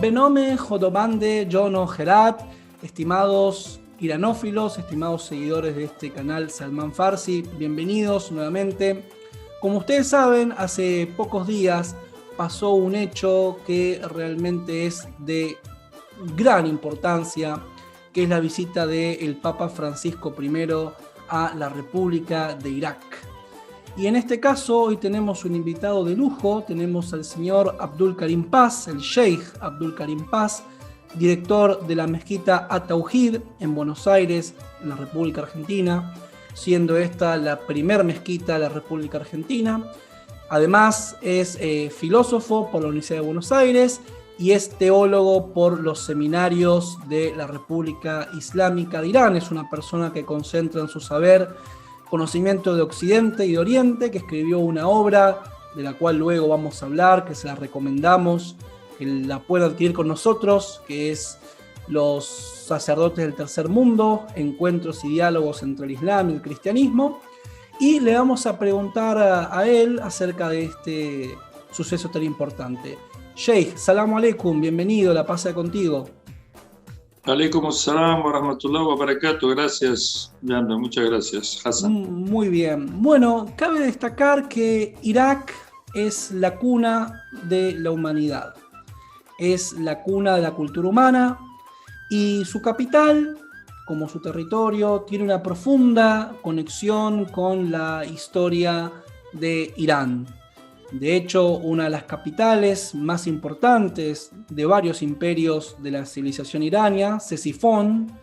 Benome Jodobande Jono Gerat, estimados iranófilos, estimados seguidores de este canal Salman Farsi, bienvenidos nuevamente. Como ustedes saben, hace pocos días pasó un hecho que realmente es de gran importancia, que es la visita del Papa Francisco I a la República de Irak. Y en este caso hoy tenemos un invitado de lujo, tenemos al señor Abdul Karim Paz, el Sheikh Abdul Karim Paz, director de la mezquita At-Tauhid en Buenos Aires, en la República Argentina, siendo esta la primer mezquita de la República Argentina. Además es filósofo por la Universidad de Buenos Aires y es teólogo por los seminarios de la República Islámica de Irán. Es una persona que concentra en su saber conocimiento de Occidente y de Oriente, que escribió una obra de la cual luego vamos a hablar, que se la recomendamos, que la pueden adquirir con nosotros, que es Los sacerdotes del tercer mundo, encuentros y diálogos entre el Islam y el cristianismo. Y le vamos a preguntar a él acerca de este suceso tan importante. Sheikh, salamu alaikum, bienvenido, la paz sea contigo. Alaikum assalam wa rahmatullahi wa barakatuh. Gracias, Yanda, muchas gracias, Hassan. Muy bien. Bueno, cabe destacar que Irak es la cuna de la humanidad. Es la cuna de la cultura humana y su capital, como su territorio, tiene una profunda conexión con la historia de Irán. De hecho, una de las capitales más importantes de varios imperios de la civilización irania, Ctesifón,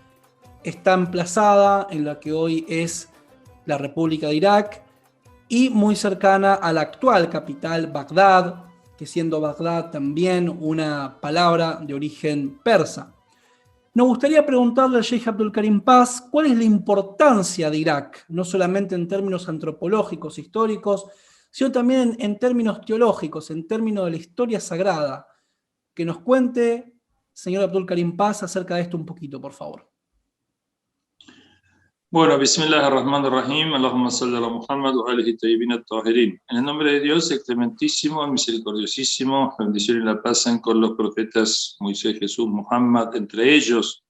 está emplazada en la que hoy es la República de Irak y muy cercana a la actual capital, Bagdad, que siendo Bagdad también una palabra de origen persa. Nos gustaría preguntarle al Sheikh Abdul Karim Paz cuál es la importancia de Irak, no solamente en términos antropológicos, históricos, sino también en términos teológicos, en términos de la historia sagrada. Que nos cuente, señor Abdul Karim Paz, acerca de esto un poquito, por favor. Bueno, Bismillahirrahmanirrahim, Allahumma salli ala Muhammad wa alihi tayyibin at-tahirin. En el nombre de Dios, el clementísimo, el misericordiosísimo, la bendición y la paz sean con los profetas Moisés, Jesús, Muhammad, entre ellos,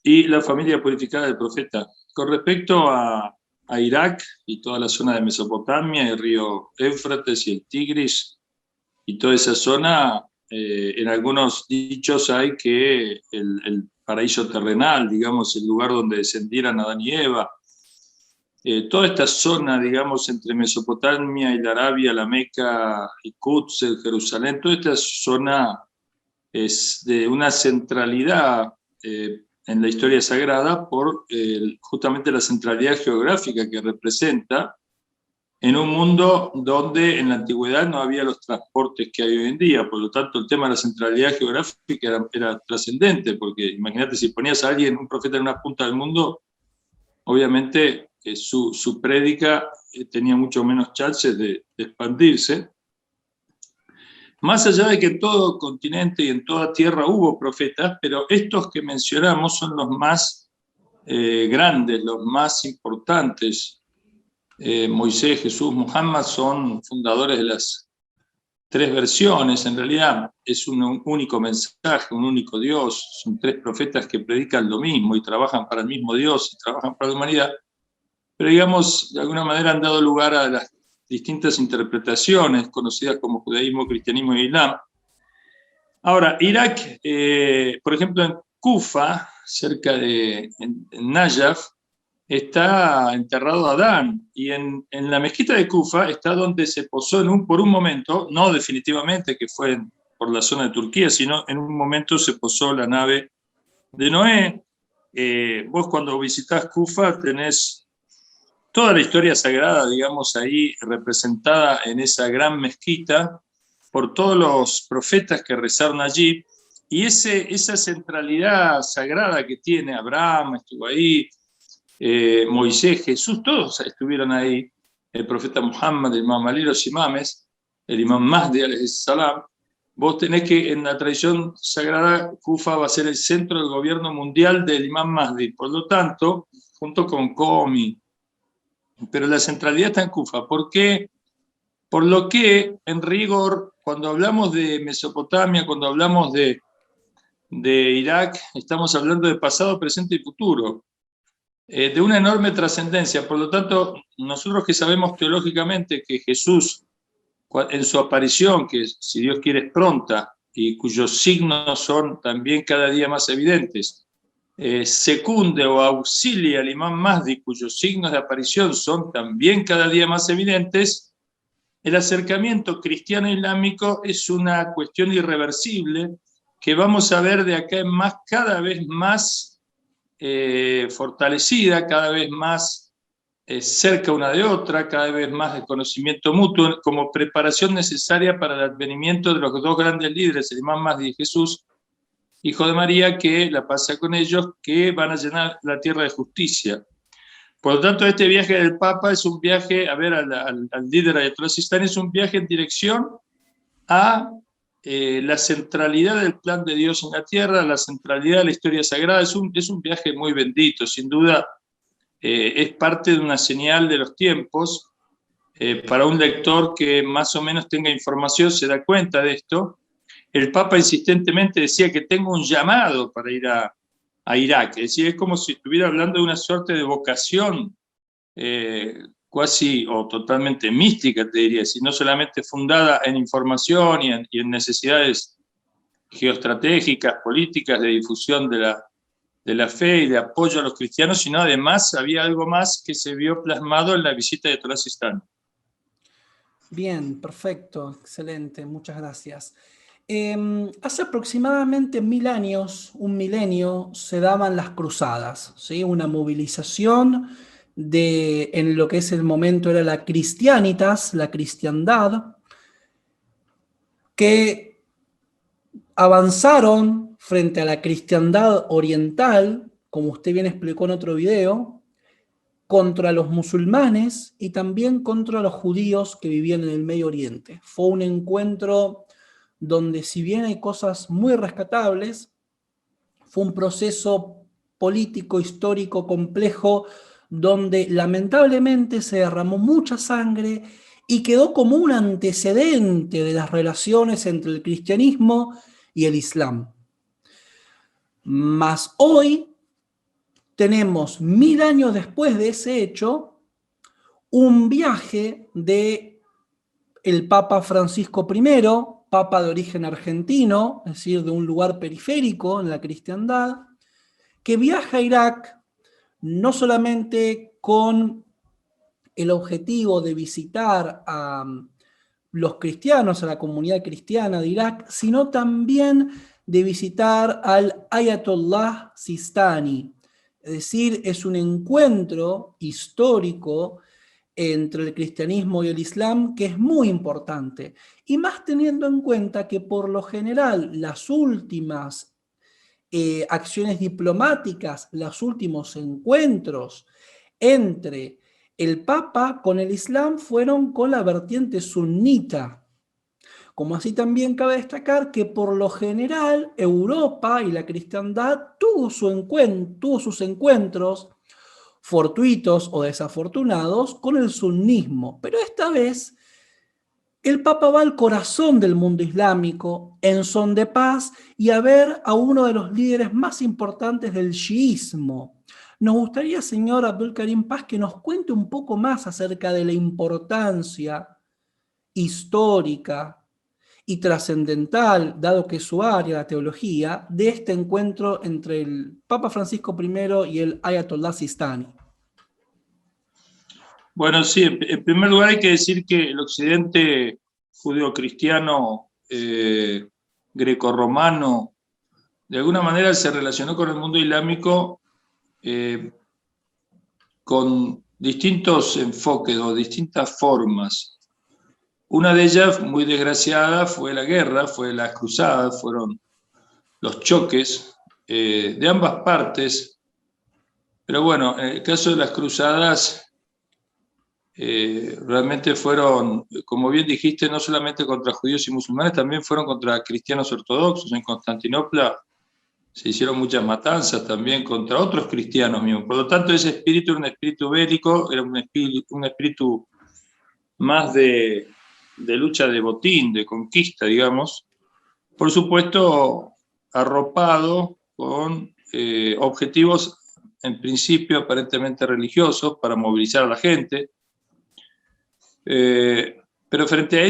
y la familia purificada del profeta. Con respecto a Irak y toda la zona de Mesopotamia, el río Éufrates y el Tigris, y toda esa zona, en algunos dichos hay que el paraíso terrenal, digamos, el lugar donde descendieran Adán y Eva, toda esta zona, digamos, entre Mesopotamia y la Arabia, la Meca y Quds, el Jerusalén, toda esta zona es de una centralidad en la historia sagrada por justamente la centralidad geográfica que representa en un mundo donde en la antigüedad no había los transportes que hay hoy en día. Por lo tanto, el tema de la centralidad geográfica era trascendente, porque imagínate, si ponías a alguien, un profeta en una punta del mundo, obviamente su prédica tenía mucho menos chances de expandirse. Más allá de que en todo continente y en toda tierra hubo profetas, pero estos que mencionamos son los más grandes, los más importantes. Moisés, Jesús, Muhammad son fundadores de las tres versiones. En realidad es un único mensaje, un único Dios. Son tres profetas que predican lo mismo y trabajan para el mismo Dios y trabajan para la humanidad. Pero digamos, de alguna manera han dado lugar a las distintas interpretaciones conocidas como judaísmo, cristianismo e islam. Ahora, Irak, por ejemplo, en Kufa, cerca de en Najaf, está enterrado Adán, y en la mezquita de Kufa está donde se posó por un momento, no definitivamente que fue por la zona de Turquía, sino en un momento se posó la nave de Noé. Vos cuando visitás Kufa tenés toda la historia sagrada, digamos, ahí representada en esa gran mezquita por todos los profetas que rezaron allí, y esa centralidad sagrada que tiene Abraham, estuvo ahí, Moisés, Jesús, todos estuvieron ahí, el profeta Muhammad, el imam Ali, los imames, el imam Mahdi, alayhi salam. Vos tenés que, en la tradición sagrada, Kufa va a ser el centro del gobierno mundial del imam Mahdi, por lo tanto, junto con Qom, pero la centralidad está en Kufa. ¿Por qué Por lo que, en rigor, cuando hablamos de Mesopotamia, cuando hablamos de Irak, estamos hablando de pasado, presente y futuro, de una enorme trascendencia. Por lo tanto, nosotros que sabemos teológicamente que Jesús, en su aparición, que si Dios quiere es pronta, y cuyos signos son también cada día más evidentes, secunde o auxilia al Imam Mahdi, cuyos signos de aparición son también cada día más evidentes, el acercamiento cristiano-islámico es una cuestión irreversible que vamos a ver de acá en más, cada vez más fortalecida, cada vez más cerca una de otra, cada vez más de conocimiento mutuo, como preparación necesaria para el advenimiento de los dos grandes líderes, el Imam Mahdi y Jesús, hijo de María, que la pasa con ellos, que van a llenar la tierra de justicia. Por lo tanto, este viaje del Papa es un viaje, a ver, al líder Ayatollah Sistani, es un viaje en dirección a la centralidad del plan de Dios en la tierra, la centralidad de la historia sagrada. Es un viaje muy bendito, sin duda. Es parte de una señal de los tiempos. Para un lector que más o menos tenga información se da cuenta de esto. El Papa insistentemente decía que tengo un llamado para ir a Irak. Es decir, es como si estuviera hablando de una suerte de vocación cuasi o totalmente mística, te diría, si no solamente fundada en información y en necesidades geoestratégicas, políticas, de difusión de la fe y de apoyo a los cristianos, sino además había algo más que se vio plasmado en la visita de Ayatollah Sistani. Bien, perfecto, excelente, muchas gracias. Hace aproximadamente 1000 años, un milenio, se daban las cruzadas, ¿sí? Una movilización en lo que es el momento era la Christianitas, la cristiandad, que avanzaron frente a la cristiandad oriental, como usted bien explicó en otro video, contra los musulmanes y también contra los judíos que vivían en el Medio Oriente. Fue un encuentro donde, si bien hay cosas muy rescatables, fue un proceso político, histórico, complejo, donde lamentablemente se derramó mucha sangre y quedó como un antecedente de las relaciones entre el cristianismo y el Islam. Mas hoy tenemos 1000 años después de ese hecho, un viaje de el Papa Francisco I, Papa de origen argentino, es decir, de un lugar periférico en la cristiandad, que viaja a Irak no solamente con el objetivo de visitar a los cristianos, a la comunidad cristiana de Irak, sino también de visitar al Ayatollah Sistani. Es decir, es un encuentro histórico entre el cristianismo y el islam que es muy importante. Y más teniendo en cuenta que por lo general las últimas acciones diplomáticas, los últimos encuentros entre el Papa con el Islam fueron con la vertiente sunnita. Como así también cabe destacar que por lo general Europa y la cristiandad tuvo sus encuentros fortuitos o desafortunados con el sunnismo, pero esta vez el Papa va al corazón del mundo islámico en son de paz y a ver a uno de los líderes más importantes del chiismo. Nos gustaría, señor Abdul Karim Paz, que nos cuente un poco más acerca de la importancia histórica y trascendental, dado que es su área, la teología, de este encuentro entre el Papa Francisco I y el Ayatollah Sistani. Bueno, sí, en primer lugar hay que decir que el occidente judeocristiano grecorromano de alguna manera se relacionó con el mundo islámico con distintos enfoques o distintas formas. Una de ellas, muy desgraciada, fue la guerra, fue las cruzadas, fueron los choques de ambas partes. Pero bueno, en el caso de las cruzadas, realmente fueron, como bien dijiste, no solamente contra judíos y musulmanes, también fueron contra cristianos ortodoxos. En Constantinopla se hicieron muchas matanzas también contra otros cristianos mismos. Por lo tanto, ese espíritu era un espíritu bélico, era un espíritu más de de lucha de botín, de conquista, digamos, por supuesto arropado con objetivos en principio aparentemente religiosos para movilizar a la gente, pero frente a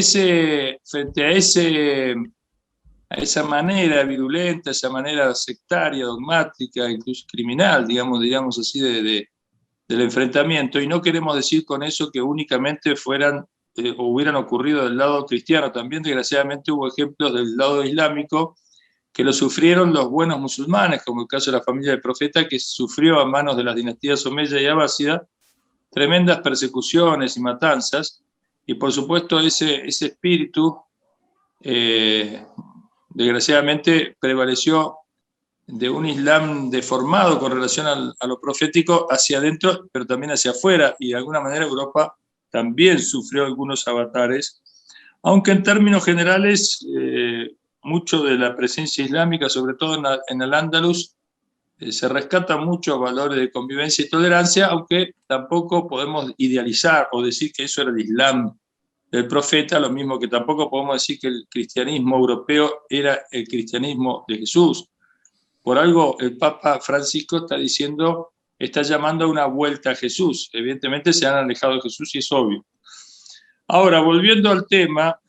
esa manera virulenta, esa manera sectaria, dogmática, incluso criminal, digamos así, del enfrentamiento, y no queremos decir con eso que únicamente hubieran ocurrido del lado cristiano, también desgraciadamente hubo ejemplos del lado islámico que lo sufrieron los buenos musulmanes, como el caso de la familia del profeta, que sufrió a manos de las dinastías Omeya y Abásida tremendas persecuciones y matanzas, y por supuesto ese espíritu desgraciadamente prevaleció de un Islam deformado con relación a lo profético hacia adentro, pero también hacia afuera, y de alguna manera Europa también sufrió algunos avatares, aunque en términos generales mucho de la presencia islámica, sobre todo en Al-Ándalus, se rescatan muchos valores de convivencia y tolerancia, aunque tampoco podemos idealizar o decir que eso era el Islam del profeta, lo mismo que tampoco podemos decir que el cristianismo europeo era el cristianismo de Jesús. Por algo el Papa Francisco está llamando a una vuelta a Jesús. Evidentemente se han alejado de Jesús y es obvio. Ahora, volviendo al tema,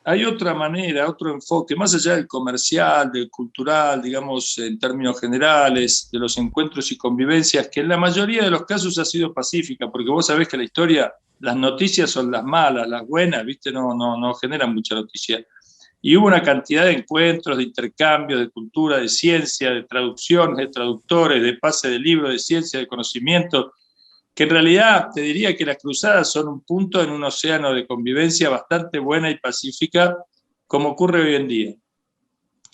hay otra manera, otro enfoque, más allá del comercial, del cultural, digamos, en términos generales, de los encuentros y convivencias, que en la mayoría de los casos ha sido pacífica, porque vos sabés que la historia, las noticias son las malas, las buenas, ¿viste? No generan mucha noticia. Y hubo una cantidad de encuentros, de intercambios, de cultura, de ciencia, de traducciones, de traductores, de pase de libros, de ciencia, de conocimiento, que en realidad te diría que las cruzadas son un punto en un océano de convivencia bastante buena y pacífica, como ocurre hoy en día,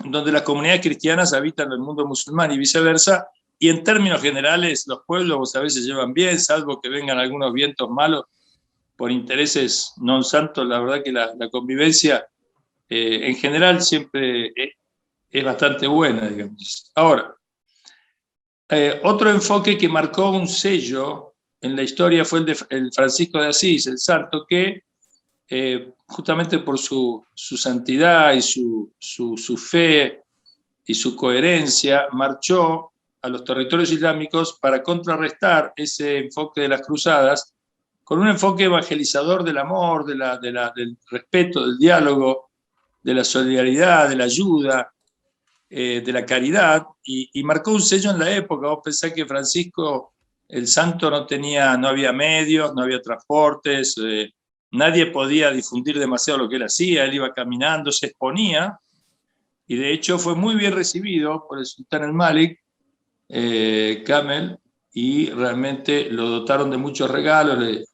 donde las comunidades cristianas habitan el mundo musulmán y viceversa, y en términos generales los pueblos a veces se llevan bien, salvo que vengan algunos vientos malos por intereses non santos. La verdad que la convivencia en general siempre es bastante buena, digamos. Ahora, otro enfoque que marcó un sello en la historia fue el Francisco de Asís, el santo, que justamente por su santidad y su fe y su coherencia marchó a los territorios islámicos para contrarrestar ese enfoque de las cruzadas con un enfoque evangelizador del amor, del respeto, del diálogo, de la solidaridad, de la ayuda, de la caridad, y marcó un sello en la época. Vos pensás que Francisco, el santo, no había medios, no había transportes, nadie podía difundir demasiado lo que él hacía, él iba caminando, se exponía, y de hecho fue muy bien recibido por el sultán al-Malik, Kamel, y realmente lo dotaron de muchos regalos,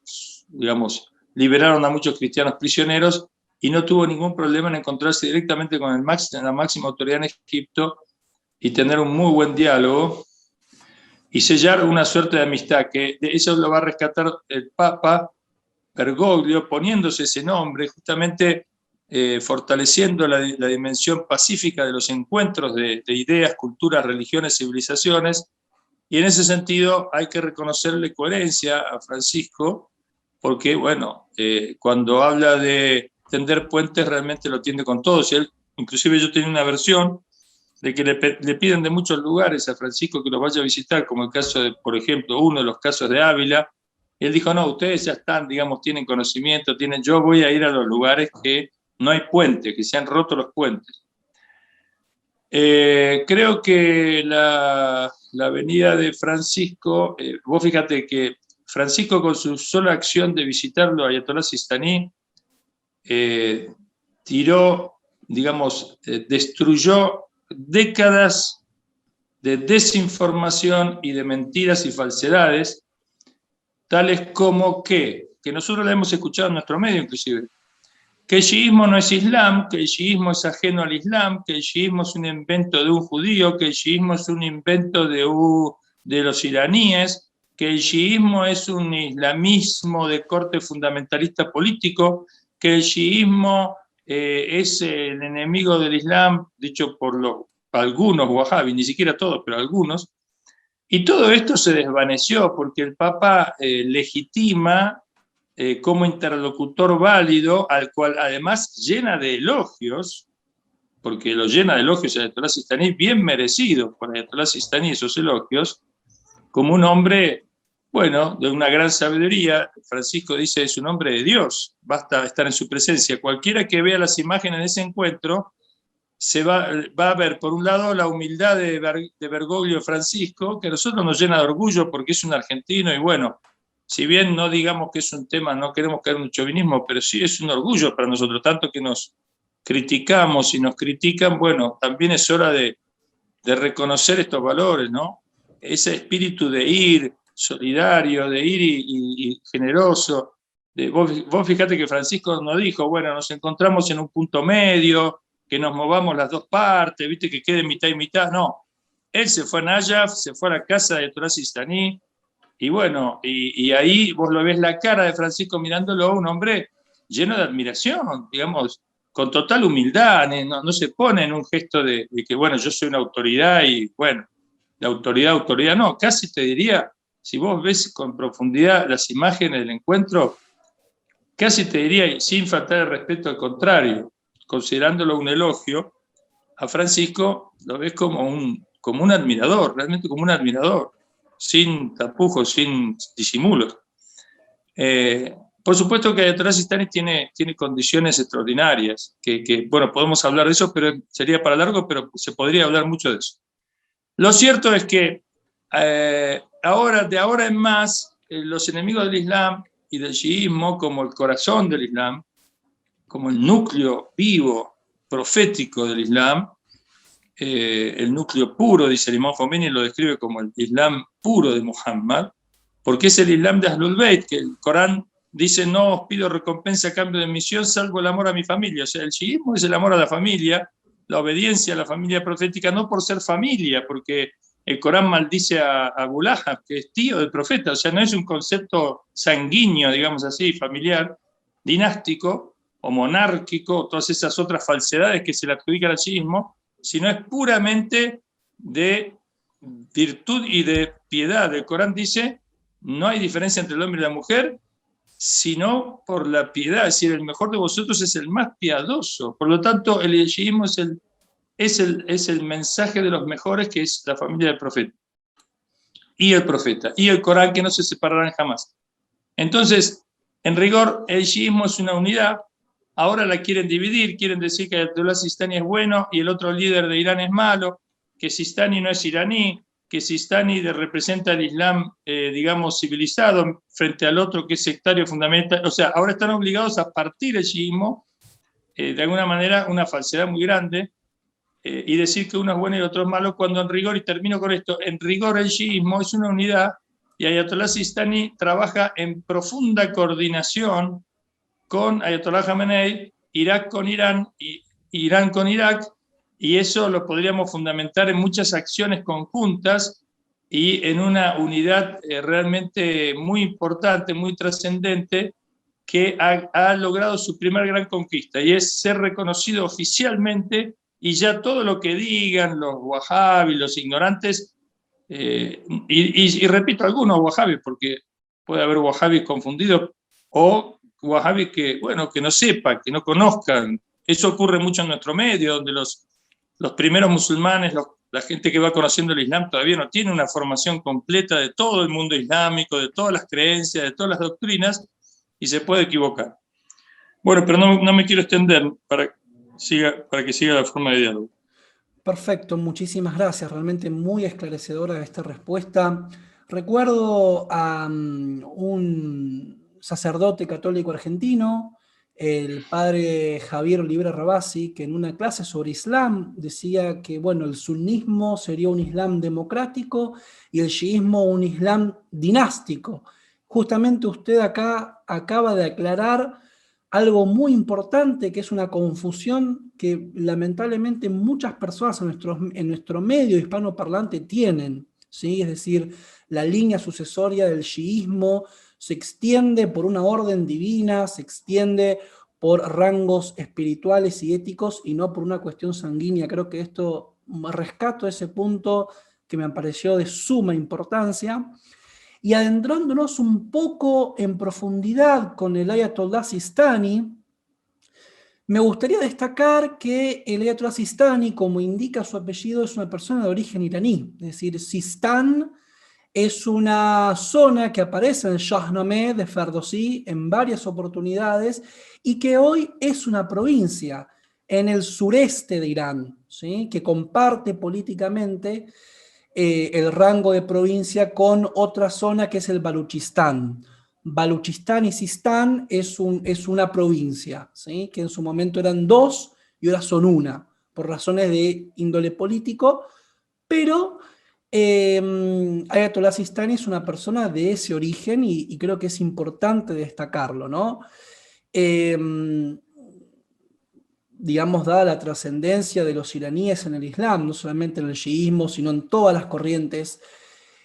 liberaron a muchos cristianos prisioneros, y no tuvo ningún problema en encontrarse directamente con la máxima autoridad en Egipto y tener un muy buen diálogo y sellar una suerte de amistad, que eso lo va a rescatar el Papa Bergoglio, poniéndose ese nombre, justamente fortaleciendo la dimensión pacífica de los encuentros de ideas, culturas, religiones, civilizaciones, y en ese sentido hay que reconocerle coherencia a Francisco, porque, bueno, cuando habla de tender puentes realmente lo tiende con todos. Inclusive yo tenía una versión de que le piden de muchos lugares a Francisco que los vaya a visitar, como el caso de, por ejemplo, uno de los casos de Ávila. Y él dijo, no, ustedes ya están, tienen conocimiento, yo voy a ir a los lugares que no hay puentes, que se han roto los puentes. Creo que la venida de Francisco, vos fíjate que Francisco, con su sola acción de visitarlo a Ayatollah Sistani, destruyó décadas de desinformación y de mentiras y falsedades, tales como que nosotros la hemos escuchado en nuestro medio inclusive, que el chiismo no es Islam, que el chiismo es ajeno al Islam, que el chiismo es un invento de un judío, que el chiismo es un invento de los iraníes, que el chiismo es un islamismo de corte fundamentalista político, que el chiismo es el enemigo del Islam, dicho por algunos wahhabis, ni siquiera todos, pero algunos. Y todo esto se desvaneció porque el Papa legitima como interlocutor válido, al cual además llena de elogios, porque lo llena de elogios el Ayatolá Sistani, bien merecidos por el Ayatolá Sistani esos elogios, como un hombre, bueno, de una gran sabiduría. Francisco dice, es un hombre de Dios, basta estar en su presencia. Cualquiera que vea las imágenes de ese encuentro, va a ver, por un lado, la humildad de Bergoglio Francisco, que a nosotros nos llena de orgullo porque es un argentino y bueno, si bien no digamos que es un tema, no queremos caer en un chauvinismo, pero sí es un orgullo para nosotros, tanto que nos criticamos y nos critican, bueno, también es hora de reconocer estos valores, ¿no? Ese espíritu de ir solidario, de ir y generoso. Vos fíjate que Francisco nos dijo, bueno, nos encontramos en un punto medio, que nos movamos las dos partes, viste, que quede mitad y mitad. No, él se fue a Nayaf, se fue a la casa de Ayatolá Sistani, y bueno, y ahí vos lo ves la cara de Francisco mirándolo, un hombre lleno de admiración, digamos, con total humildad, no se pone en un gesto de que, bueno, yo soy una autoridad y, bueno, la autoridad, no, casi te diría, si vos ves con profundidad las imágenes del encuentro, casi te diría, sin faltar el respeto, al contrario, considerándolo un elogio, a Francisco lo ves como un admirador, realmente como un admirador, sin tapujos, sin disimulos. Por supuesto que Ayatolá Sistani tiene condiciones extraordinarias, bueno, podemos hablar de eso, pero sería para largo, pero se podría hablar mucho de eso. Lo cierto es que de ahora en más, los enemigos del Islam y del chiismo, como el corazón del Islam, como el núcleo vivo, profético del Islam, el núcleo puro, dice el Imam Khomeini, lo describe como el Islam puro de Muhammad, porque es el Islam de Ahlul Bayt, que el Corán dice, no os pido recompensa a cambio de misión, salvo el amor a mi familia. O sea, el chiismo es el amor a la familia, la obediencia a la familia profética, no por ser familia, porque el Corán maldice a Abu Lahab, que es tío del profeta. O sea, no es un concepto sanguíneo, digamos así, familiar, dinástico o monárquico, todas esas otras falsedades que se le adjudican al chiismo, sino es puramente de virtud y de piedad. El Corán dice, no hay diferencia entre el hombre y la mujer, sino por la piedad, es decir, el mejor de vosotros es el más piadoso. Por lo tanto, el yeshiismo es el mensaje de los mejores, que es la familia del profeta. Y el profeta, y el Corán, que no se separarán jamás. Entonces, en rigor, el yeshiismo es una unidad. Ahora la quieren dividir, quieren decir que Ayatollah Sistani es bueno y el otro líder de Irán es malo, que Sistani no es iraní, que Sistani representa el Islam, digamos, civilizado, frente al otro que es sectario fundamental. O sea, ahora están obligados a partir el chiismo, de alguna manera una falsedad muy grande, y decir que uno es bueno y el otro es malo, cuando en rigor, y termino con esto, en rigor el chiismo es una unidad, y Ayatollah Sistani trabaja en profunda coordinación con Ayatollah Khamenei, Irak con Irán, y Irán con Irak, y eso lo podríamos fundamentar en muchas acciones conjuntas y en una unidad realmente muy importante, muy trascendente, que ha logrado su primer gran conquista, y es ser reconocido oficialmente, y ya todo lo que digan los wahhabis, los ignorantes, y repito, algunos wahhabis, porque puede haber wahhabis confundidos, o wahhabis que, bueno, que no sepan, que no conozcan. Eso ocurre mucho en nuestro medio, donde los primeros musulmanes, la gente que va conociendo el Islam todavía no tiene una formación completa de todo el mundo islámico, de todas las creencias, de todas las doctrinas, y se puede equivocar. Bueno, pero no me quiero extender para que siga la forma de diálogo. Perfecto, muchísimas gracias. Realmente muy esclarecedora esta respuesta. Recuerdo a un sacerdote católico argentino, el padre Javier Olivera Rabasi, que en una clase sobre Islam decía que, bueno, el sunismo sería un Islam democrático y el chiismo un Islam dinástico. Justamente usted acá acaba de aclarar algo muy importante, que es una confusión que lamentablemente muchas personas en nuestro medio hispanoparlante tienen, ¿sí? Es decir, la línea sucesoria del chiismo se extiende por una orden divina, se extiende por rangos espirituales y éticos y no por una cuestión sanguínea. Creo que rescato ese punto que me pareció de suma importancia. y adentrándonos un poco en profundidad con el Ayatollah Sistani, me gustaría destacar que el Ayatollah Sistani, como indica su apellido, es una persona de origen iraní. Es decir, Sistán es una zona que aparece en el Shahnameh de Ferdowsi en varias oportunidades y que hoy es una provincia en el sureste de Irán, ¿sí? Que comparte políticamente el rango de provincia con otra zona que es el Baluchistán. Baluchistán y Sistán es una provincia, ¿sí? Que en su momento eran dos y ahora son una, por razones de índole político, pero Ayatollah Sistani es una persona de ese origen y creo que es importante destacarlo, ¿no? Eh, digamos, dada la trascendencia de los iraníes en el Islam, no solamente en el chiismo, sino en todas las corrientes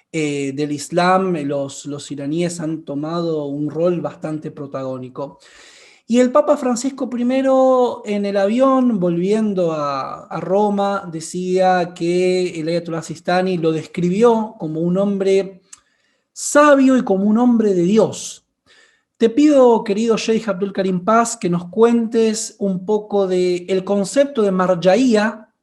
del Islam, los iraníes han tomado un rol bastante protagónico. Y el Papa Francisco I en el avión, volviendo a Roma, decía que el Ayatollah Sistani lo describió como un hombre sabio y como un hombre de Dios. Te pido, querido Sheikh Abdul Karim Paz, que nos cuentes un poco del concepto de marjaía,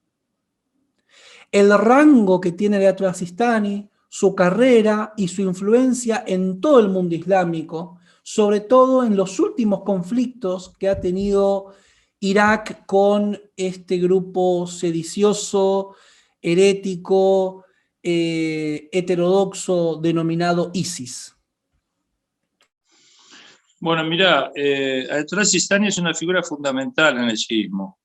el rango que tiene el Ayatollah Sistani, su carrera y su influencia en todo el mundo islámico, sobre todo en los últimos conflictos que ha tenido Irak con este grupo sedicioso, herético, heterodoxo denominado ISIS. Bueno, mira, Ayatollah Sistani es una figura fundamental en el chiismo.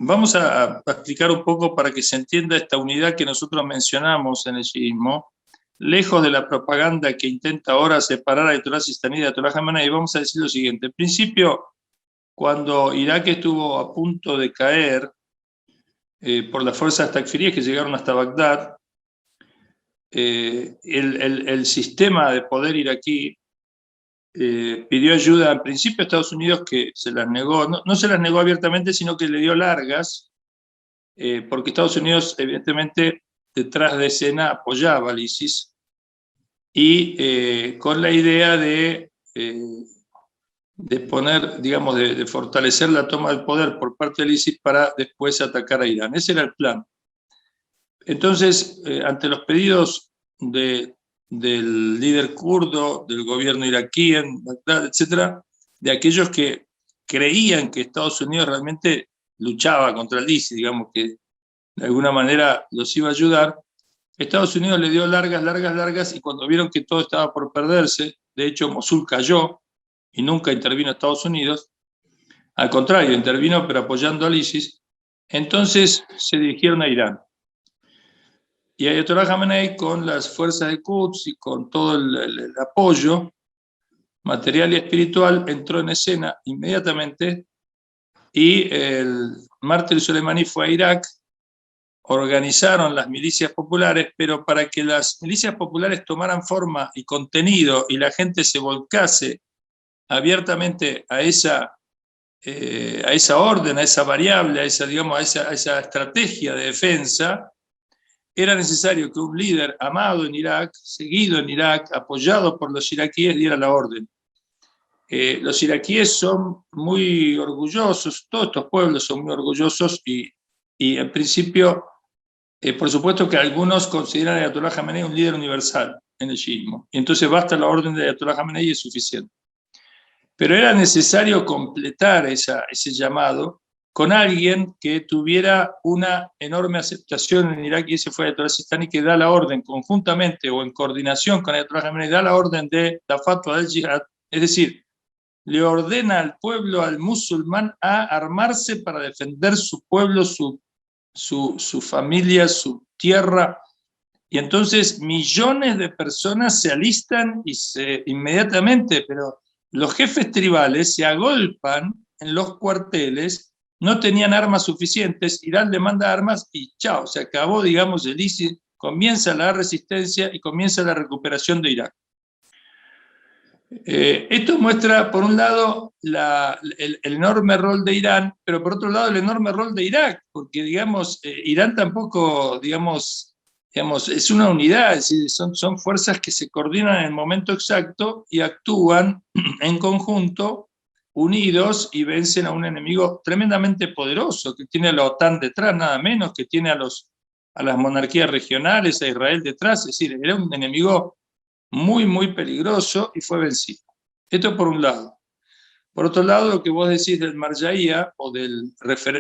Vamos a explicar un poco para que se entienda esta unidad que nosotros mencionamos en el chiismo, lejos de la propaganda que intenta ahora separar a Ayatollah Sistani de Ayatollah Khamenei. Vamos a decir lo siguiente. En principio, cuando Irak estuvo a punto de caer por las fuerzas takfiríes que llegaron hasta Bagdad, el sistema de poder iraquí pidió ayuda en principio a Estados Unidos, que se las negó, no se las negó abiertamente, sino que le dio largas, porque Estados Unidos evidentemente detrás de escena apoyaba al ISIS, y con la idea de poner, digamos, de fortalecer la toma del poder por parte del ISIS para después atacar a Irán. Ese era el plan. Entonces, ante los pedidos del líder kurdo, del gobierno iraquí en Bagdad, etc., de aquellos que creían que Estados Unidos realmente luchaba contra el ISIS, digamos que de alguna manera los iba a ayudar, Estados Unidos le dio largas, y cuando vieron que todo estaba por perderse, de hecho Mosul cayó y nunca intervino Estados Unidos, al contrario, intervino pero apoyando al ISIS, entonces se dirigieron a Irán. Y Ayatollah Khamenei, con las fuerzas de Quds y con todo el apoyo material y espiritual, entró en escena inmediatamente, y el mártir Soleimani fue a Irak, organizaron las milicias populares, pero para que las milicias populares tomaran forma y contenido y la gente se volcase abiertamente a esa orden, a esa variable, digamos, a esa estrategia de defensa, era necesario que un líder amado en Irak, seguido en Irak, apoyado por los iraquíes, diera la orden. Los iraquíes son muy orgullosos, todos estos pueblos son muy orgullosos, y en principio, por supuesto que algunos consideran a Ayatollah Khamenei un líder universal en el chiismo, y entonces basta la orden de Ayatollah Khamenei y es suficiente. Pero era necesario completar ese llamado con alguien que tuviera una enorme aceptación en Irak, y ese fue Ayatollah Sistani, que da la orden conjuntamente o en coordinación con Ayatollah Khamenei, da la orden de la fatwa del jihad, es decir, le ordena al pueblo, al musulmán, a armarse para defender su pueblo, su familia, su tierra. Y entonces millones de personas se alistan inmediatamente, pero los jefes tribales se agolpan en los cuarteles, no tenían armas suficientes, Irán le manda armas y chao, se acabó, digamos, el ISIS, comienza la resistencia y comienza la recuperación de Irak. Esto muestra, por un lado, el enorme rol de Irán, pero por otro lado el enorme rol de Irak, porque, digamos, Irán tampoco, digamos, digamos, es una unidad, es decir, son fuerzas que se coordinan en el momento exacto y actúan en conjunto, unidos, y vencen a un enemigo tremendamente poderoso, que tiene a la OTAN detrás, nada menos, que tiene a las monarquías regionales, a Israel detrás. Es decir, era un enemigo muy, muy peligroso y fue vencido. Esto por un lado. Por otro lado, lo que vos decís del Marja'ía, o de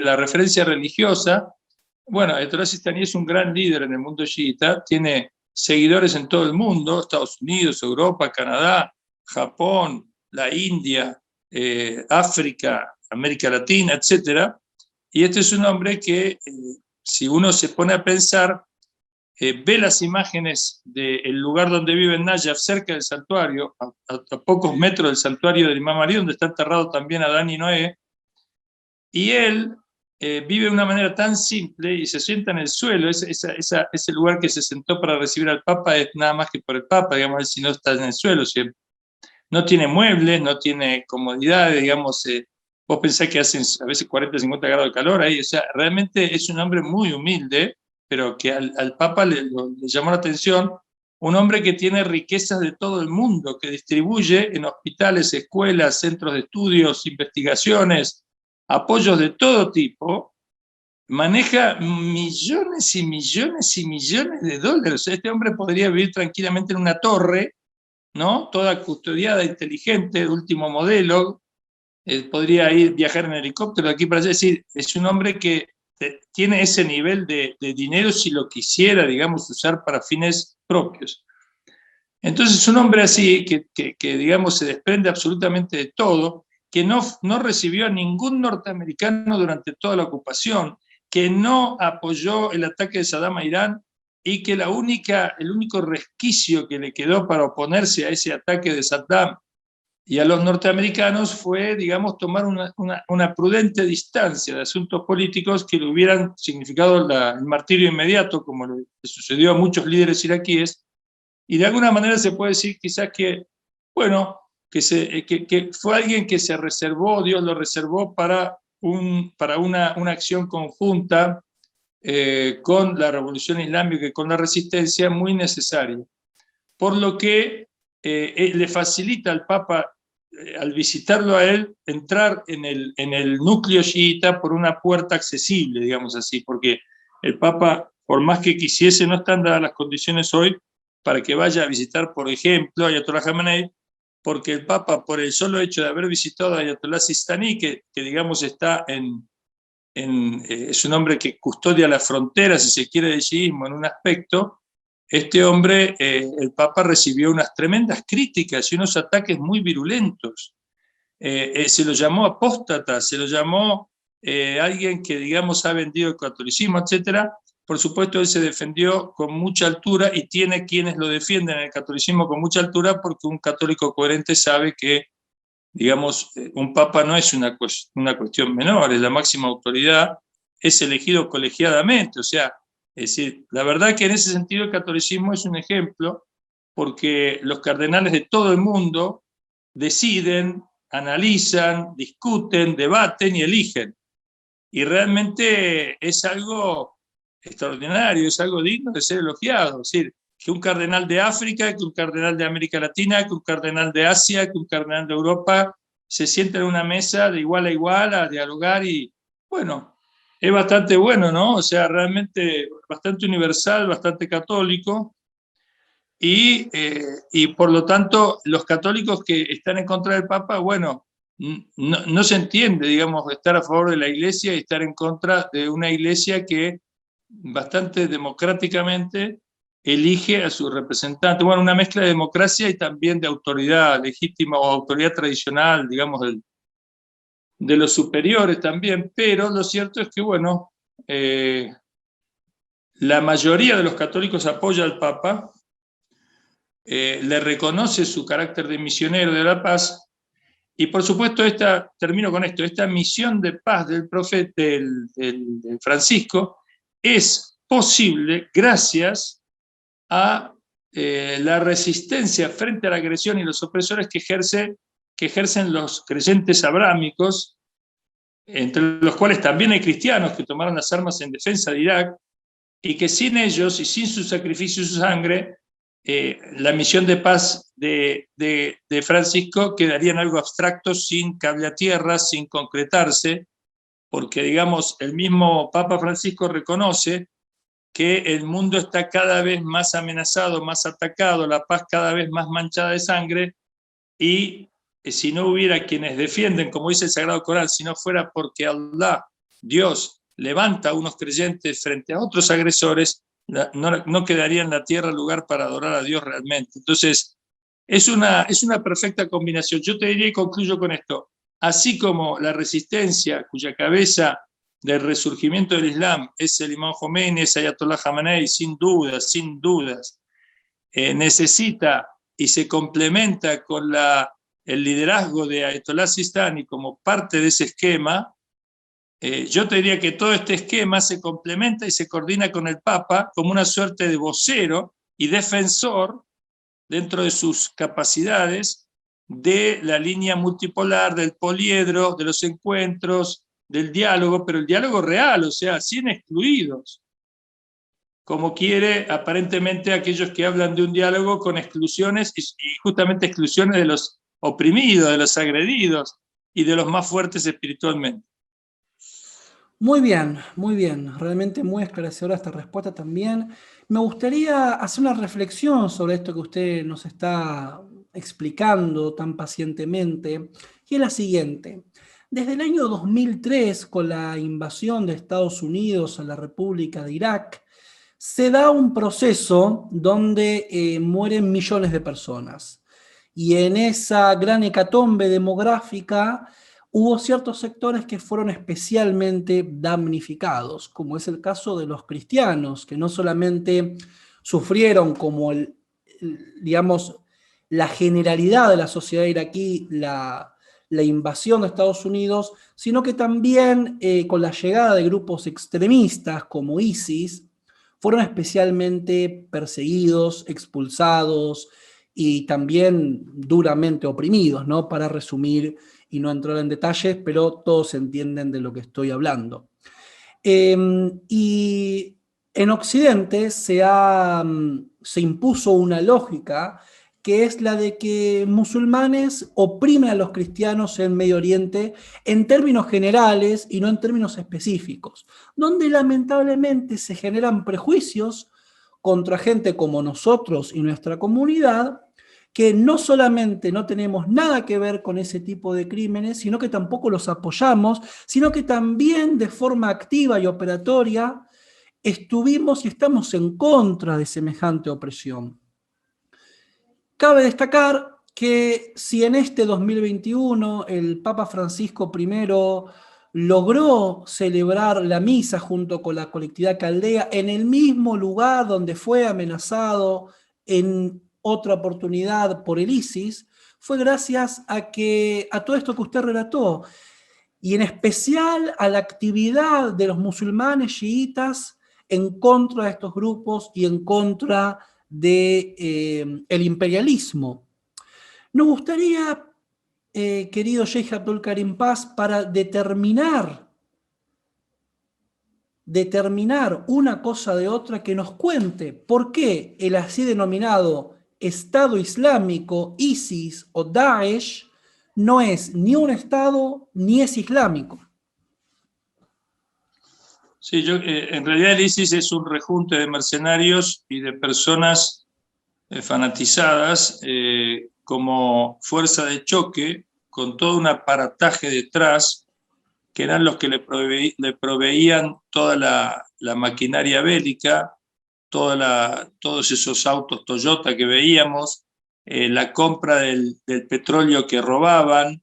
la referencia religiosa, bueno, Ayatollah Sistani es un gran líder en el mundo chiita, tiene seguidores en todo el mundo, Estados Unidos, Europa, Canadá, Japón, la India, África, América Latina, etc. Y este es un hombre que, si uno se pone a pensar, ve las imágenes del lugar donde vive en Najaf, cerca del santuario, a pocos metros del santuario del Imam Ali, donde está enterrado también Adán y Noé, y él vive de una manera tan simple y se sienta en el suelo. Ese lugar que se sentó para recibir al Papa es nada más que por el Papa, digamos, él si no está en el suelo, si no tiene muebles, no tiene comodidades, digamos, vos pensás que hacen a veces 40, 50 grados de calor ahí, o sea, realmente es un hombre muy humilde, pero que al Papa le llamó la atención, un hombre que tiene riquezas de todo el mundo, que distribuye en hospitales, escuelas, centros de estudios, investigaciones, apoyos de todo tipo, maneja millones y millones y millones de dólares. O sea, este hombre podría vivir tranquilamente en una torre, ¿no? Toda custodiada, inteligente, de último modelo, podría viajar en helicóptero de aquí para allá. Es decir, es un hombre que tiene ese nivel de dinero si lo quisiera, digamos, usar para fines propios. Entonces, un hombre así, que digamos, se desprende absolutamente de todo, que no recibió a ningún norteamericano durante toda la ocupación, que no apoyó el ataque de Saddam a Irán, y que el único resquicio que le quedó para oponerse a ese ataque de Saddam y a los norteamericanos fue, digamos, tomar una prudente distancia de asuntos políticos que le hubieran significado el martirio inmediato, como le sucedió a muchos líderes iraquíes. Y de alguna manera se puede decir quizás que, bueno, que fue alguien que se reservó, Dios lo reservó para una acción conjunta con la revolución islámica y con la resistencia, muy necesaria. Por lo que le facilita al Papa, al visitarlo a él, entrar en el núcleo chiita por una puerta accesible, digamos así, porque el Papa, por más que quisiese, no están dadas las condiciones hoy para que vaya a visitar, por ejemplo, a Ayatollah Khamenei, porque el Papa, por el solo hecho de haber visitado a Ayatollah Sistani, que digamos está es un hombre que custodia las fronteras, si se quiere, del chiismo en un aspecto, este hombre, el Papa recibió unas tremendas críticas y unos ataques muy virulentos. Se lo llamó apóstata, se lo llamó alguien que, digamos, ha vendido el catolicismo, etc. Por supuesto, él se defendió con mucha altura, y tiene quienes lo defienden en el catolicismo con mucha altura, porque un católico coherente sabe que, digamos, un papa no es una cuestión menor, es la máxima autoridad, es elegido colegiadamente. O sea, es decir, la verdad que en ese sentido el catolicismo es un ejemplo, porque los cardenales de todo el mundo deciden, analizan, discuten, debaten y eligen. Y realmente es algo extraordinario, es algo digno de ser elogiado. Es decir, que un cardenal de África, que un cardenal de América Latina, que un cardenal de Asia, que un cardenal de Europa se sienten en una mesa de igual a igual a dialogar, y bueno, es bastante bueno, ¿no? O sea, realmente bastante universal, bastante católico, y por lo tanto los católicos que están en contra del Papa, bueno, no se entiende, digamos, estar a favor de la Iglesia y estar en contra de una Iglesia que bastante democráticamente elige a su representante. Bueno, una mezcla de democracia y también de autoridad legítima o autoridad tradicional, digamos, de los superiores también. Pero lo cierto es que, bueno, la mayoría de los católicos apoya al Papa, le reconoce su carácter de misionero de la paz. Y por supuesto, termino con esto, esta misión de paz del profeta, del Francisco, es posible gracias a la resistencia frente a la agresión y los opresores que ejercen los creyentes abrámicos, entre los cuales también hay cristianos que tomaron las armas en defensa de Irak, y que sin ellos y sin su sacrificio y su sangre, la misión de paz de Francisco quedaría en algo abstracto, sin cable a tierra, sin concretarse, porque, digamos, el mismo Papa Francisco reconoce que el mundo está cada vez más amenazado, más atacado, la paz cada vez más manchada de sangre, y si no hubiera quienes defienden, como dice el Sagrado Corán, si no fuera porque Allah, Dios, levanta a unos creyentes frente a otros agresores, no quedaría en la tierra lugar para adorar a Dios realmente. Entonces, es una perfecta combinación. Yo te diría, y concluyo con esto, así como la resistencia cuya cabeza del resurgimiento del Islam es el Imam Khomeini, es Ayatollah Khamenei, sin dudas, necesita y se complementa con el liderazgo de Ayatollah Sistani como parte de ese esquema. Yo te diría que todo este esquema se complementa y se coordina con el Papa como una suerte de vocero y defensor, dentro de sus capacidades, de la línea multipolar, del poliedro, de los encuentros, del diálogo, pero el diálogo real, o sea, sin excluidos, como quiere aparentemente aquellos que hablan de un diálogo con exclusiones, y justamente exclusiones de los oprimidos, de los agredidos y de los más fuertes espiritualmente. Muy bien, realmente muy esclarecedora esta respuesta también. Me gustaría hacer una reflexión sobre esto que usted nos está explicando tan pacientemente, y es la siguiente. Desde el año 2003, con la invasión de Estados Unidos a la República de Irak, se da un proceso donde mueren millones de personas. Y en esa gran hecatombe demográfica hubo ciertos sectores que fueron especialmente damnificados, como es el caso de los cristianos, que no solamente sufrieron como digamos, la generalidad de la sociedad iraquí, la invasión de Estados Unidos, sino que también con la llegada de grupos extremistas como ISIS, fueron especialmente perseguidos, expulsados y también duramente oprimidos, ¿no? Para resumir y no entrar en detalles, pero todos entienden de lo que estoy hablando. Y en Occidente se impuso una lógica que es la de que musulmanes oprimen a los cristianos en Medio Oriente en términos generales y no en términos específicos, donde lamentablemente se generan prejuicios contra gente como nosotros y nuestra comunidad, que no solamente no tenemos nada que ver con ese tipo de crímenes, sino que tampoco los apoyamos, sino que también de forma activa y operatoria estuvimos y estamos en contra de semejante opresión. Cabe destacar que si en este 2021 el Papa Francisco I logró celebrar la misa junto con la colectividad caldea en el mismo lugar donde fue amenazado en otra oportunidad por el ISIS, fue gracias a todo esto que usted relató, y en especial a la actividad de los musulmanes chiitas en contra de estos grupos y en contra del imperialismo. Nos gustaría, querido Sheikh Abdul Karim Paz, para determinar una cosa de otra, que nos cuente por qué el así denominado Estado Islámico, ISIS o Daesh, no es ni un Estado ni es islámico. Sí, en realidad el ISIS es un rejunte de mercenarios y de personas fanatizadas como fuerza de choque, con todo un aparataje detrás, que eran los que le proveían toda la maquinaria bélica, todos esos autos Toyota que veíamos, la compra del petróleo que robaban,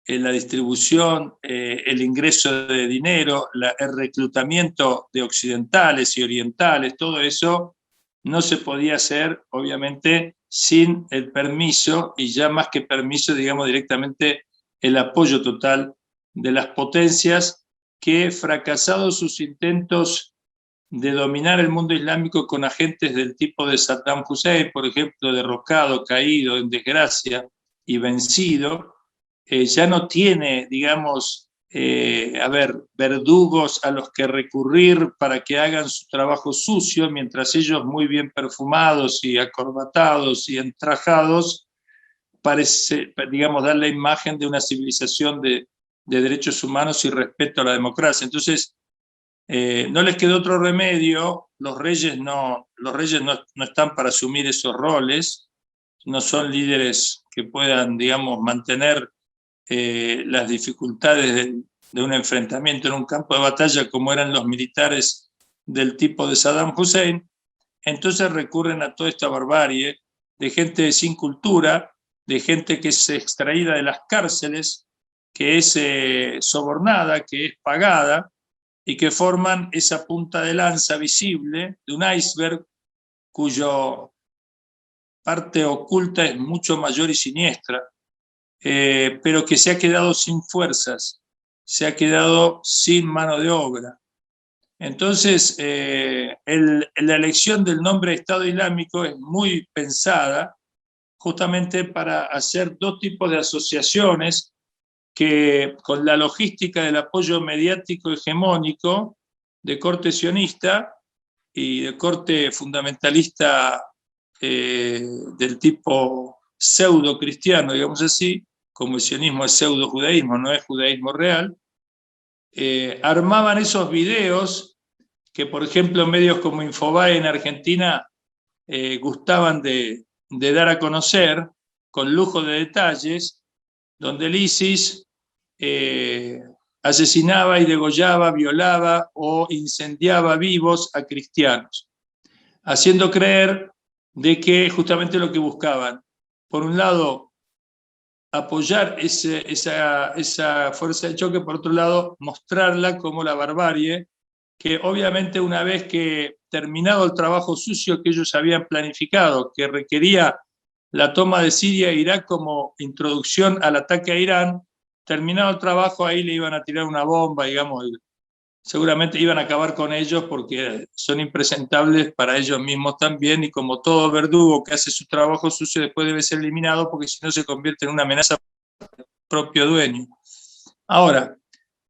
la distribución, el ingreso de dinero, el reclutamiento de occidentales y orientales, todo eso no se podía hacer, obviamente, sin el permiso, y ya más que permiso, digamos directamente el apoyo total de las potencias que, fracasados sus intentos de dominar el mundo islámico con agentes del tipo de Saddam Hussein, por ejemplo, derrocado, caído, en desgracia y vencido, ya no tiene, digamos, verdugos a los que recurrir para que hagan su trabajo sucio, mientras ellos muy bien perfumados y acorbatados y entrajados, parece, digamos, dar la imagen de una civilización de derechos humanos y respeto a la democracia. Entonces, no les quedó otro remedio, los reyes no están para asumir esos roles, no son líderes que puedan, digamos, mantener las dificultades de un enfrentamiento en un campo de batalla como eran los militares del tipo de Saddam Hussein. Entonces recurren a toda esta barbarie de gente sin cultura, de gente que es extraída de las cárceles, que es sobornada, que es pagada, y que forman esa punta de lanza visible de un iceberg cuyo parte oculta es mucho mayor y siniestra, pero que se ha quedado sin fuerzas, se ha quedado sin mano de obra. Entonces, la elección del nombre de Estado Islámico es muy pensada justamente para hacer dos tipos de asociaciones que con la logística del apoyo mediático hegemónico de corte sionista y de corte fundamentalista del tipo pseudo cristiano, digamos así, como el sionismo es pseudo judaísmo, no es judaísmo real, armaban esos videos que, por ejemplo, medios como Infobae en Argentina gustaban de dar a conocer con lujo de detalles, donde el ISIS asesinaba y degollaba, violaba o incendiaba vivos a cristianos, haciendo creer de que justamente lo que buscaban, por un lado, apoyar esa fuerza de choque, por otro lado, mostrarla como la barbarie, que obviamente una vez que terminado el trabajo sucio que ellos habían planificado, que requería la toma de Siria e Irak como introducción al ataque a Irán, terminado el trabajo ahí le iban a tirar una bomba, digamos, seguramente iban a acabar con ellos porque son impresentables para ellos mismos también, y como todo verdugo que hace su trabajo sucio después debe ser eliminado porque si no se convierte en una amenaza para el propio dueño. Ahora,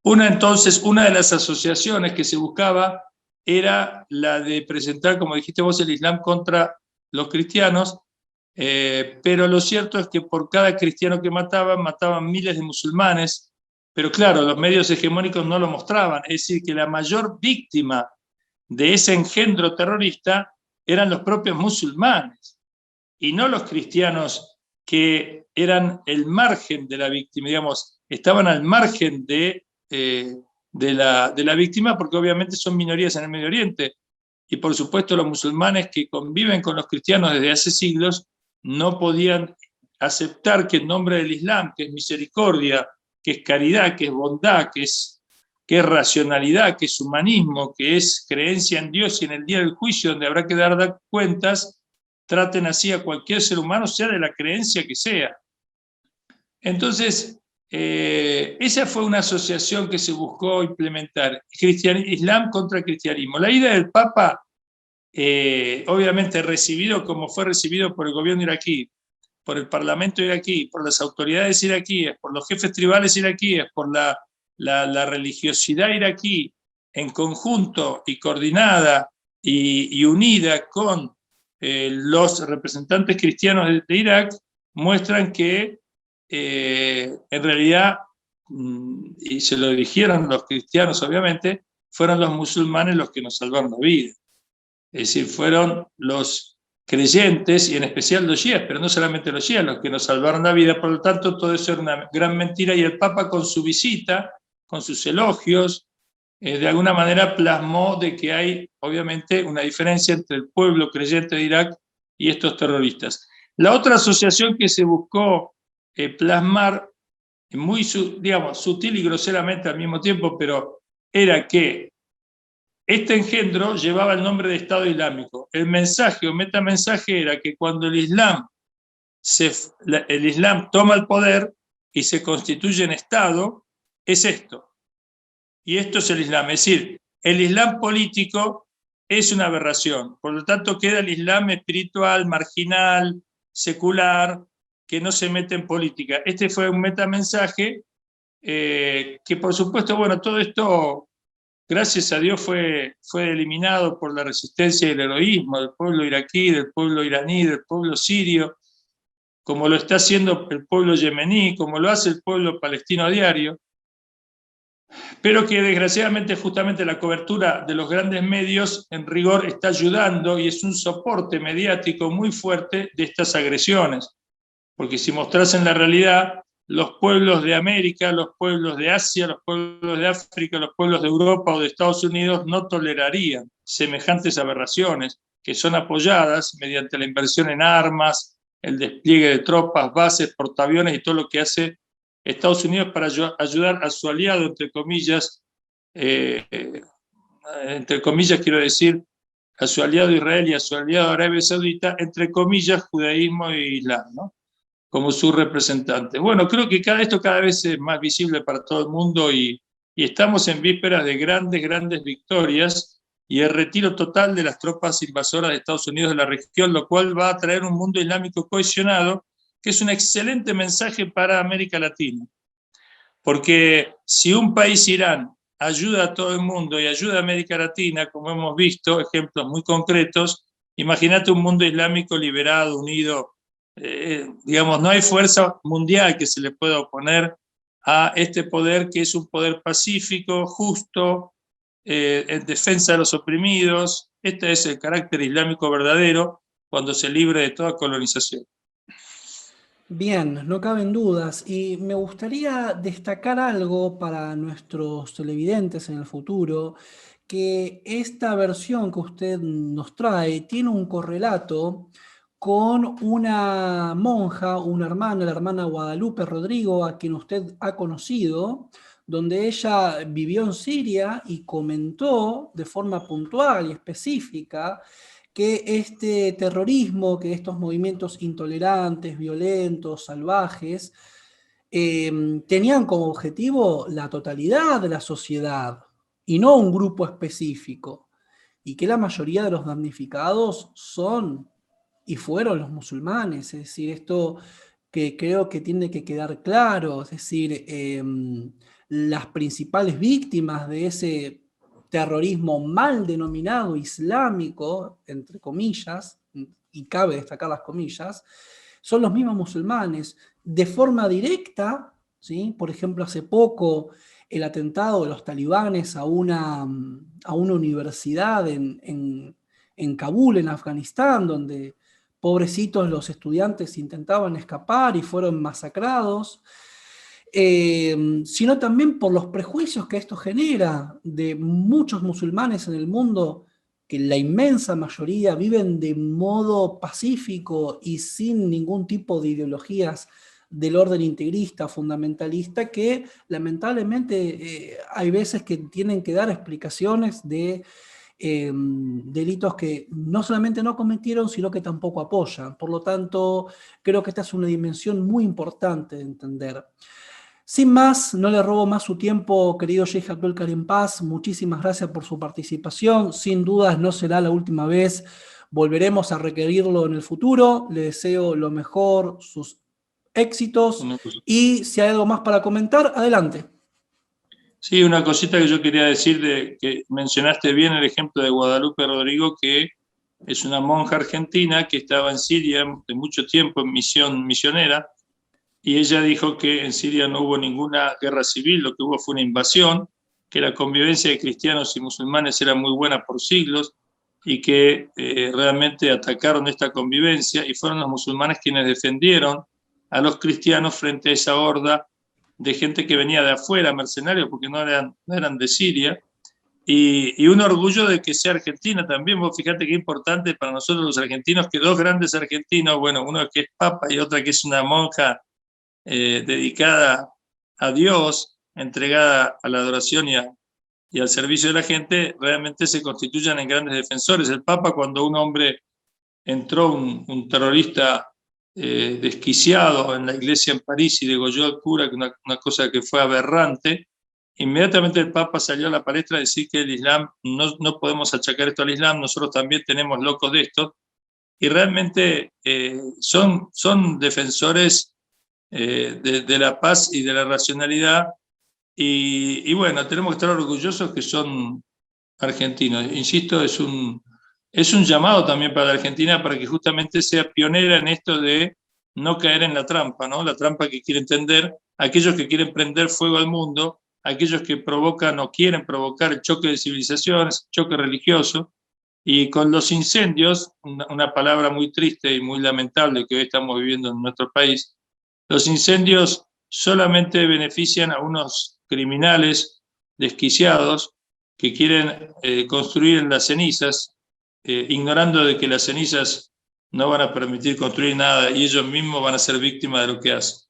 una de las asociaciones que se buscaba era la de presentar, como dijiste vos, el Islam contra los cristianos, pero lo cierto es que por cada cristiano que mataban miles de musulmanes, pero claro, los medios hegemónicos no lo mostraban, es decir, que la mayor víctima de ese engendro terrorista eran los propios musulmanes, y no los cristianos que eran el margen de la víctima, digamos, estaban al margen de la víctima, porque obviamente son minorías en el Medio Oriente, y por supuesto los musulmanes que conviven con los cristianos desde hace siglos no podían aceptar que en nombre del Islam, que es misericordia, que es caridad, que es bondad, que es racionalidad, que es humanismo, que es creencia en Dios y en el día del juicio donde habrá que dar cuentas, traten así a cualquier ser humano, sea de la creencia que sea. Entonces, esa fue una asociación que se buscó implementar, Islam contra cristianismo. La idea del Papa, obviamente recibido como fue recibido por el gobierno iraquí, por el parlamento iraquí, por las autoridades iraquíes, por los jefes tribales iraquíes, por la religiosidad iraquí, en conjunto y coordinada y unida con los representantes cristianos de Irak, muestran que en realidad, y se lo dijeron los cristianos obviamente, fueron los musulmanes los que nos salvaron la vida. Es decir, fueron los creyentes, y en especial los chiíes, pero no solamente los chiíes, los que nos salvaron la vida. Por lo tanto, todo eso era una gran mentira, y el Papa con su visita, con sus elogios, de alguna manera plasmó de que hay obviamente una diferencia entre el pueblo creyente de Irak y estos terroristas. La otra asociación que se buscó plasmar, muy digamos, sutil y groseramente al mismo tiempo, pero era que este engendro llevaba el nombre de Estado Islámico. El mensaje o metamensaje era que cuando el Islam toma el poder y se constituye en Estado, es esto. Y esto es el Islam. Es decir, el Islam político es una aberración. Por lo tanto, queda el Islam espiritual, marginal, secular, que no se mete en política. Este fue un metamensaje que por supuesto, bueno, todo esto, gracias a Dios, fue eliminado por la resistencia y el heroísmo del pueblo iraquí, del pueblo iraní, del pueblo sirio, como lo está haciendo el pueblo yemení, como lo hace el pueblo palestino a diario, pero que desgraciadamente justamente la cobertura de los grandes medios en rigor está ayudando y es un soporte mediático muy fuerte de estas agresiones. Porque si mostrasen la realidad, los pueblos de América, los pueblos de Asia, los pueblos de África, los pueblos de Europa o de Estados Unidos no tolerarían semejantes aberraciones que son apoyadas mediante la inversión en armas, el despliegue de tropas, bases, portaaviones y todo lo que hace Estados Unidos para ayudar a su aliado, entre comillas quiero decir, a su aliado Israel y a su aliado Arabia Saudita, entre comillas, judaísmo e islam, ¿no? Como su representante. Bueno, creo que esto cada vez es más visible para todo el mundo y estamos en vísperas de grandes victorias y el retiro total de las tropas invasoras de Estados Unidos de la región, lo cual va a traer un mundo islámico cohesionado, que es un excelente mensaje para América Latina. Porque si un país, Irán, ayuda a todo el mundo y ayuda a América Latina, como hemos visto, ejemplos muy concretos, imagínate un mundo islámico liberado, unido. Digamos, no hay fuerza mundial que se le pueda oponer a este poder, que es un poder pacífico, justo, en defensa de los oprimidos. Este es el carácter islámico verdadero cuando se libre de toda colonización. Bien, no caben dudas. Y me gustaría destacar algo para nuestros televidentes en el futuro, que esta versión que usted nos trae tiene un correlato con una monja, una hermana, la hermana Guadalupe Rodrigo, a quien usted ha conocido, donde ella vivió en Siria y comentó de forma puntual y específica que este terrorismo, que estos movimientos intolerantes, violentos, salvajes, tenían como objetivo la totalidad de la sociedad y no un grupo específico, y que la mayoría de los damnificados son y fueron los musulmanes. Es decir, esto que creo que tiene que quedar claro, es decir, las principales víctimas de ese terrorismo mal denominado islámico, entre comillas, y cabe destacar las comillas, son los mismos musulmanes. De forma directa, ¿sí? Por ejemplo, hace poco el atentado de los talibanes a una universidad en Kabul, en Afganistán, donde pobrecitos los estudiantes intentaban escapar y fueron masacrados, sino también por los prejuicios que esto genera de muchos musulmanes en el mundo, que la inmensa mayoría viven de modo pacífico y sin ningún tipo de ideologías del orden integrista, fundamentalista, que lamentablemente hay veces que tienen que dar explicaciones de delitos que no solamente no cometieron, sino que tampoco apoyan. Por lo tanto, creo que esta es una dimensión muy importante de entender. Sin más, no le robo más su tiempo, querido Sheikh Abdul Karim Paz. Muchísimas gracias por su participación. Sin dudas no será la última vez. Volveremos a requerirlo en el futuro. Le deseo lo mejor, sus éxitos. Y si hay algo más para comentar, adelante. Sí, una cosita que yo quería decir, que mencionaste bien el ejemplo de Guadalupe Rodrigo, que es una monja argentina que estaba en Siria de mucho tiempo en misión misionera, y ella dijo que en Siria no hubo ninguna guerra civil, lo que hubo fue una invasión, que la convivencia de cristianos y musulmanes era muy buena por siglos, y que realmente atacaron esta convivencia, y fueron los musulmanes quienes defendieron a los cristianos frente a esa horda de gente que venía de afuera, mercenarios, porque no eran de Siria, y un orgullo de que sea argentina también. Vos fíjate qué importante para nosotros los argentinos que dos grandes argentinos, bueno, uno que es papa y otra que es una monja dedicada a Dios, entregada a la adoración y al servicio de la gente, realmente se constituyan en grandes defensores. El Papa, cuando un hombre entró, un terrorista desquiciado en la iglesia en París y degolló al cura, que una cosa que fue aberrante, inmediatamente el Papa salió a la palestra a decir que el Islam, no podemos achacar esto al Islam, nosotros también tenemos locos de esto, y realmente son defensores de la paz y de la racionalidad, Y bueno, tenemos que estar orgullosos que son argentinos. Insisto, es un llamado también para la Argentina para que justamente sea pionera en esto de no caer en la trampa, ¿no? La trampa que quiere entender aquellos que quieren prender fuego al mundo, aquellos que provocan o quieren provocar el choque de civilizaciones, el choque religioso, y con los incendios, una palabra muy triste y muy lamentable que hoy estamos viviendo en nuestro país, los incendios solamente benefician a unos criminales desquiciados que quieren construir en las cenizas, ignorando de que las cenizas no van a permitir construir nada y ellos mismos van a ser víctimas de lo que hacen.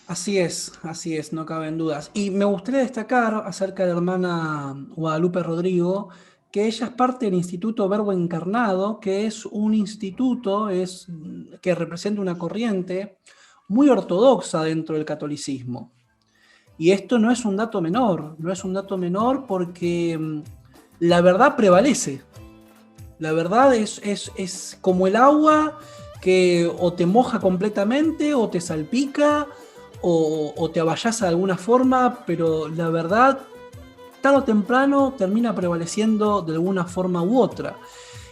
Así es, no caben dudas. Y me gustaría destacar acerca de la hermana Guadalupe Rodrigo, que ella es parte del Instituto Verbo Encarnado, que es un instituto que representa una corriente muy ortodoxa dentro del catolicismo. Y esto no es un dato menor, no es un dato menor porque la verdad prevalece. La verdad es como el agua que o te moja completamente o te salpica o te avallaza de alguna forma, pero la verdad, tarde o temprano, termina prevaleciendo de alguna forma u otra.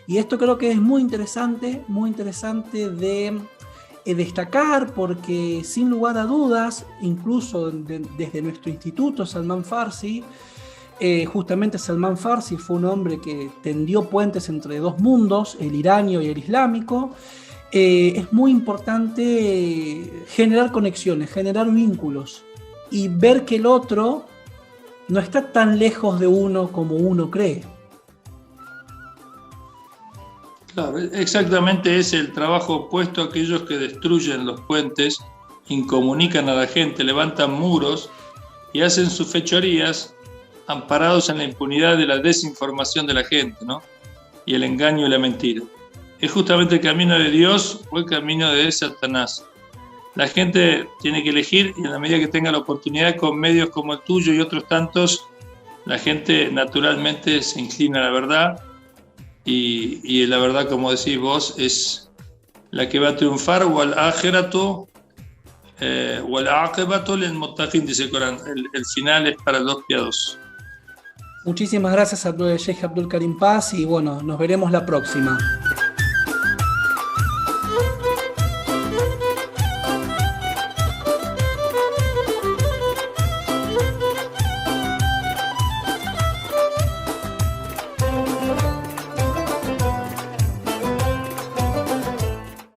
Y esto creo que es muy interesante de destacar porque sin lugar a dudas, incluso desde nuestro instituto Salman Farsi, justamente Salman Farsi fue un hombre que tendió puentes entre dos mundos, el iranio y el islámico. Es muy importante generar conexiones, generar vínculos y ver que el otro no está tan lejos de uno como uno cree. Claro, exactamente es el trabajo opuesto a aquellos que destruyen los puentes, incomunican a la gente, levantan muros y hacen sus fechorías amparados en la impunidad de la desinformación de la gente, ¿no? Y el engaño y la mentira. Es justamente el camino de Dios o el camino de Satanás. La gente tiene que elegir y en la medida que tenga la oportunidad con medios como el tuyo y otros tantos, la gente naturalmente se inclina a la verdad y la verdad, como decís vos, es la que va a triunfar. Wal akhiratu wal aqibatu lil muttaqin, dice el Corán. El final es para los piadosos. Muchísimas gracias a Sheikh Abdul Karim Paz y bueno, nos veremos la próxima.